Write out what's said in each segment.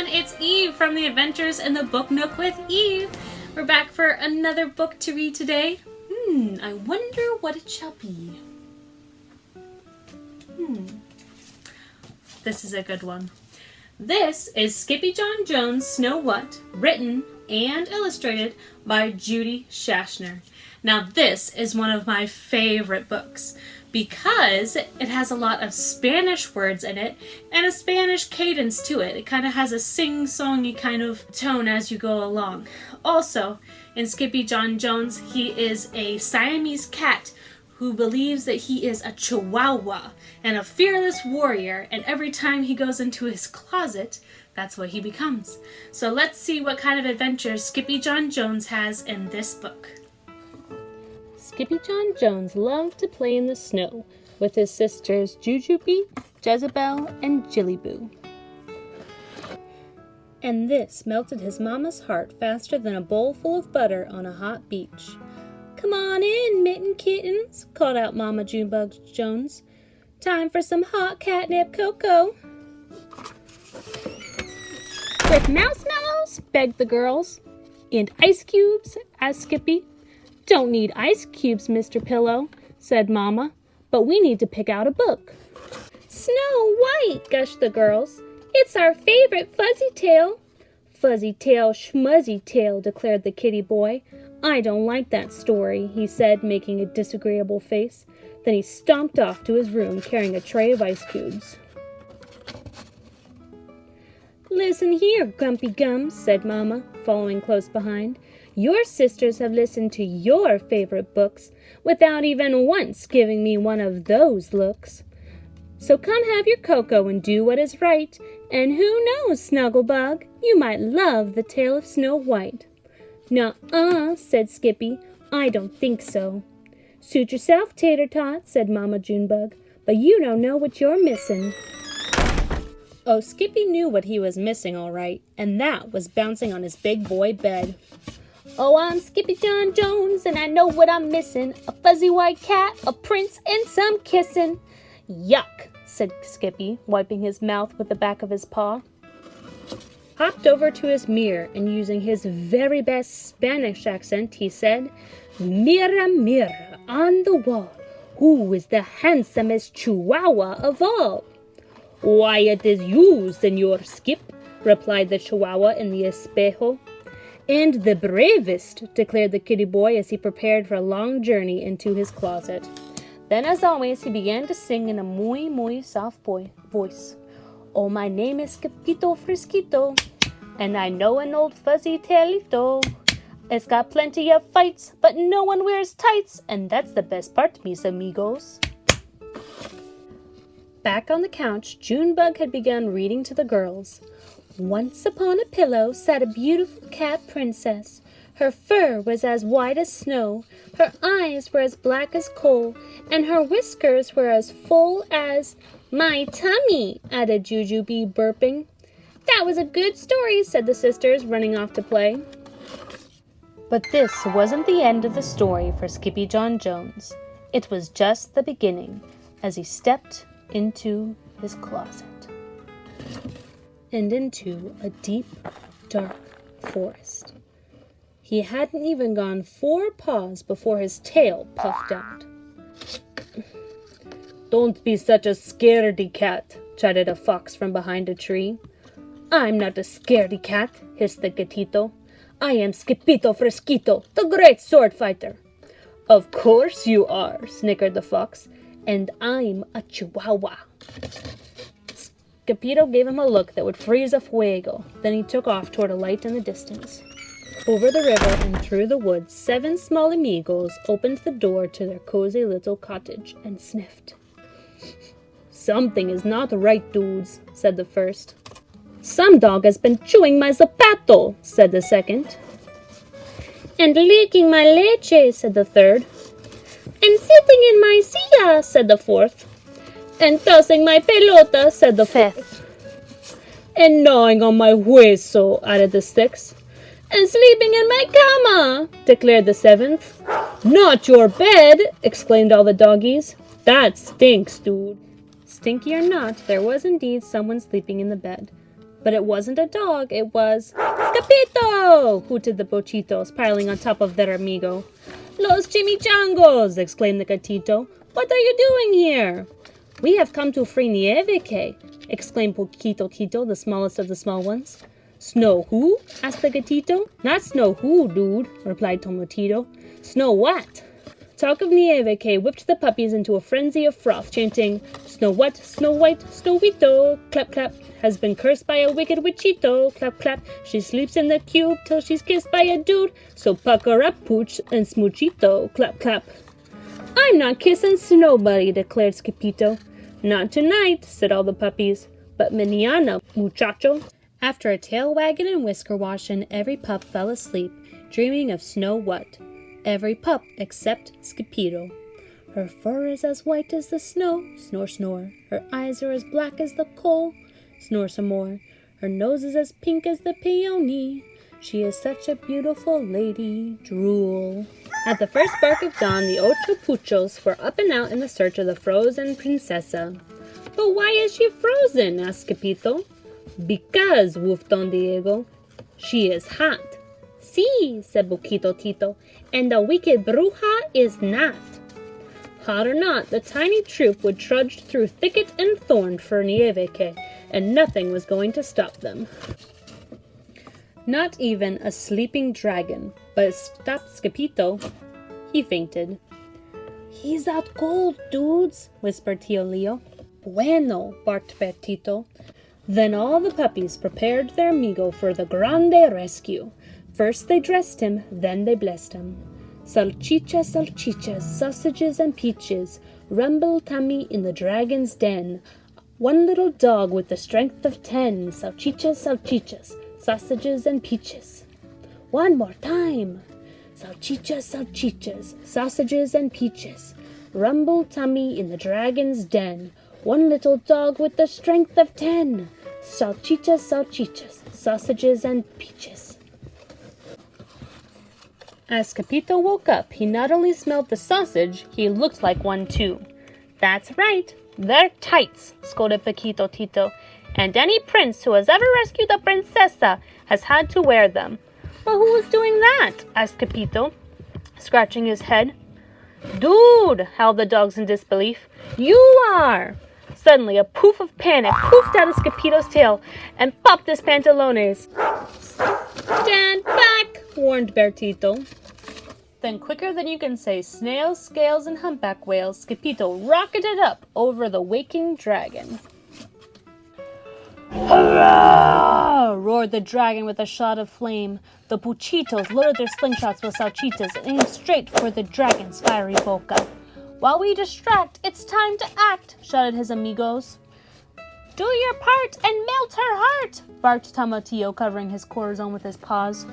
it's Eve from the Adventures in the Book Nook with Eve. We're back for another book to read today. I wonder what it shall be. This is a good one. This is Skippy John Jones' Snow What, written and illustrated by Judy Schachner. Now this is one of my favorite books because it has a lot of Spanish words in it and a Spanish cadence to it. It kind of has a sing-songy kind of tone as you go along. Also, in Skippy John Jones, he is a Siamese cat who believes that he is a chihuahua and a fearless warrior, and every time he goes into his closet, that's what he becomes. So let's see what kind of adventures Skippy John Jones has in this book. Skippy John Jones loved to play in the snow with his sisters Jujubee, Jezebel, and Jillyboo. And this melted his mama's heart faster than a bowl full of butter on a hot beach. "Come on in, mitten kittens," called out Mama Junebug Jones. "Time for some hot catnip cocoa." "With marshmallows?" begged the girls. "And ice cubes?" asked Skippy. "Don't need ice cubes, Mr. Pillow," said Mama, "but we need to pick out a book." "Snow White," gushed the girls. "It's our favorite Fuzzy Tail." "Fuzzy Tail, Schmuzzy Tail," declared the kitty boy. "I don't like that story," he said, making a disagreeable face. Then he stomped off to his room carrying a tray of ice cubes. "Listen here, Grumpy Gums," said Mama, following close behind. "Your sisters have listened to your favorite books without even once giving me one of those looks. So come have your cocoa and do what is right, and who knows, Snugglebug, you might love the tale of Snow White." "Nuh-uh," said Skippy. "I don't think so." "Suit yourself, Tater Tot," said Mama Junebug, "but you don't know what you're missing." Oh, Skippy knew what he was missing, all right, and that was bouncing on his big boy bed. "Oh, I'm Skippy John Jones, and I know what I'm missing. A fuzzy white cat, a prince, and some kissing." "Yuck," said Skippy, wiping his mouth with the back of his paw. Hopped over to his mirror, and using his very best Spanish accent, he said, "Mirror, mirror on the wall, who is the handsomest chihuahua of all?" "Why, it is you, Señor Skip," replied the chihuahua in the espejo. "And the bravest," declared the kitty boy as he prepared for a long journey into his closet. Then, as always, he began to sing in a muy soft voice. "Oh, my name is Capito Frisquito, and I know an old fuzzy tailito. It's got plenty of fights, but no one wears tights, and that's the best part, mis amigos." Back on the couch, Junebug had begun reading to the girls. "Once upon a pillow sat a beautiful cat princess. Her fur was as white as snow, her eyes were as black as coal, and her whiskers were as full as—" "My tummy," added Jujubee, burping. "That was a good story," said the sisters, running off to play. But this wasn't the end of the story for Skippy John Jones. It was just the beginning, as he stepped into his closet and into a deep, dark forest. He hadn't even gone 4 paws before his tail puffed out. "Don't be such a scaredy cat," chattered a fox from behind a tree. "I'm not a scaredy cat," hissed the gatito. "I am Skippito Frisquito, the great sword fighter." "Of course you are," snickered the fox, "and I'm a chihuahua." Capito gave him a look that would freeze a fuego. Then he took off toward a light in the distance. Over the river and through the woods, 7 small amigos opened the door to their cozy little cottage and sniffed. "Something is not right, dudes," said the first. "Some dog has been chewing my zapato," said the second. "And licking my leche," said the third. "And sitting in my silla," said the fourth. "And tossing my pelota," said the fifth. "And gnawing on my hueso," added the sixth. "And sleeping in my cama," declared the seventh. "Not your bed," exclaimed all the doggies. "That stinks, dude." Stinky or not, there was indeed someone sleeping in the bed. But it wasn't a dog, it was Capito! Hooted the bochitos, piling on top of their amigo. Los chimichangos! Exclaimed the gatito. What are you doing here? We have come to free Nieve, exclaimed Poquito Tito, the smallest of the small ones. Snow who? Asked the gatito. Not Snow who, dude, replied Tomotito. Snow what? Talk of Nieve whipped the puppies into a frenzy of froth, chanting, Snow what, Snow white, Snowito, clap, clap, has been cursed by a wicked witchito, clap, clap, she sleeps in the cube till she's kissed by a dude, so pucker up, pooch, and smoochito, clap, clap. I'm not kissing nobody, declared Skippito. Not tonight, said all the puppies, but mañana, muchacho. After a tail wagging and whisker washing, every pup fell asleep, dreaming of Snow what? Every pup except Skippito. Her fur is as white as the snow, snore, snore. Her eyes are as black as the coal, snore some more. Her nose is as pink as the peony. She is such a beautiful lady, drool. At the first bark of dawn, the ocho puchos were up and out in the search of the frozen princesa. But why is she frozen? Asked Capito. Because, woofed Don Diego, she is hot. Sí, said Poquito Tito, and the wicked bruja is not. Hot or not, the tiny troop would trudge through thicket and thorn for Nieve, and nothing was going to stop them. Not even a sleeping dragon, but it stopped Scapito. He fainted. He's out cold, dudes, whispered Tio Leo. Bueno, barked Bertito. Then all the puppies prepared their amigo for the grande rescue. First they dressed him, then they blessed him. Salchichas, salchichas, sausages and peaches, rumble tummy in the dragon's den. One little dog with the strength of 10, salchichas, salchichas, sausages and peaches. One more time. Salchichas, salchichas, sausages and peaches, rumble tummy in the dragon's den. One little dog with the strength of 10, salchichas, salchichas, sausages and peaches. As Capito woke up, he not only smelled the sausage, he looked like one too. That's right, they're tights, scolded Paquito Tito, and any prince who has ever rescued a princesa has had to wear them. But who was doing that? Asked Capito, scratching his head. Dude, howled the dogs in disbelief. You are! Suddenly, a poof of panic poofed out of Scapito's tail and popped his pantalones. Stand back, warned Bertito. Then, quicker than you can say snails, scales, and humpback whales, Capito rocketed up over the waking dragon. Hurrah! Roared the dragon with a shot of flame. The puchitos loaded their slingshots with salchichas and aimed straight for the dragon's fiery boca. While we distract, it's time to act, shouted his amigos. Do your part and melt her heart, barked Tomatillo, covering his corazon with his paws.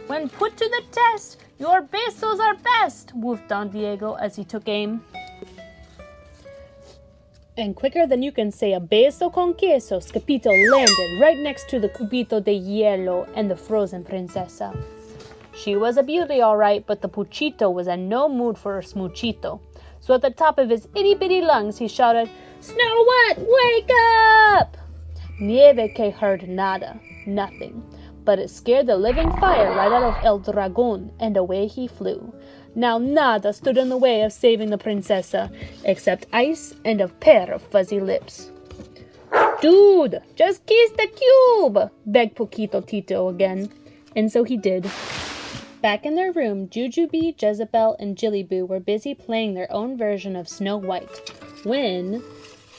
When put to the test, your besos are best, woofed Don Diego as he took aim. And quicker than you can say a beso con queso, Scapito landed right next to the cubito de hielo and the frozen princesa. She was a beauty, all right, but the puchito was in no mood for a smoochito. So at the top of his itty-bitty lungs, he shouted, Snow White, wake up! Nieve heard nada, nothing, but it scared the living fire right out of El Dragon, and away he flew. Now nada stood in the way of saving the princesa, except ice and a pair of fuzzy lips. Dude, just kiss the cube, begged Poquito Tito again, and so he did. Back in their room, Jujubee, Jezebel, and Jillyboo were busy playing their own version of Snow White, when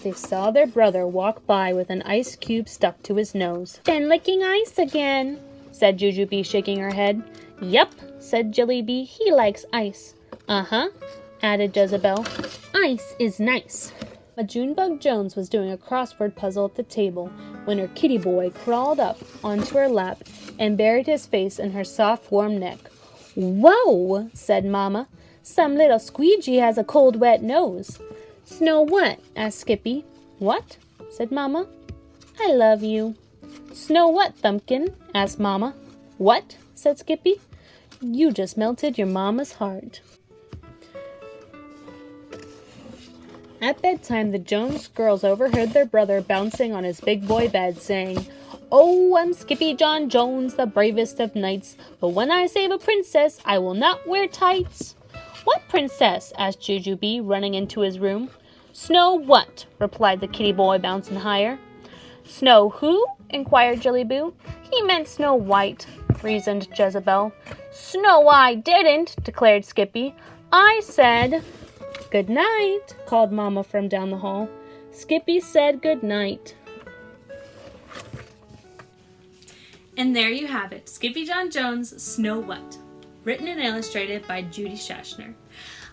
they saw their brother walk by with an ice cube stuck to his nose. Been licking ice again, said Jujubee, shaking her head. Yup, said Jillybee, he likes ice. Uh-huh, added Jezebel. Ice is nice. But Junebug Jones was doing a crossword puzzle at the table when her kitty boy crawled up onto her lap and buried his face in her soft, warm neck. Whoa, said Mama. Some little squeegee has a cold, wet nose. Snow what? Asked Skippy. What? Said Mama. I love you. Snow what, Thumpkin? Asked Mama. What? Said Skippy. You just melted your mama's heart. At bedtime, the Jones girls overheard their brother bouncing on his big boy bed, saying, Oh, I'm Skippy John Jones, the bravest of knights, but when I save a princess, I will not wear tights. What princess? asked Jujubee, running into his room. Snow what? replied the kitty boy, bouncing higher. Snow who? inquired Jillyboo. He meant Snow White, reasoned Jezebel. Snow I didn't, declared Skippy. I said... Good night, called Mama from down the hall. Skippy said good night. And there you have it, Skippy John Jones' Snow What, written and illustrated by Judy Schachner.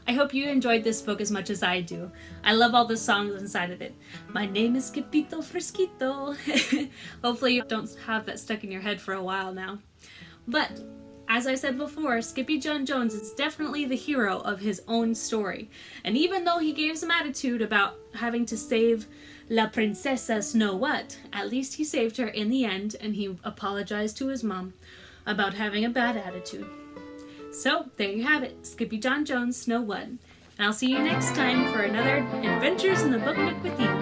I hope you enjoyed this book as much as I do. I love all the songs inside of it. My name is Capito Fresquito. Hopefully you don't have that stuck in your head for a while now. But, as I said before, Skippy John Jones is definitely the hero of his own story. And even though he gave some attitude about having to save La Princesa Snow What, at least he saved her in the end, and he apologized to his mom about having a bad attitude. So, there you have it, Skippy John Jones' Snow What. And I'll see you next time for another Adventures in the Book Nook with you.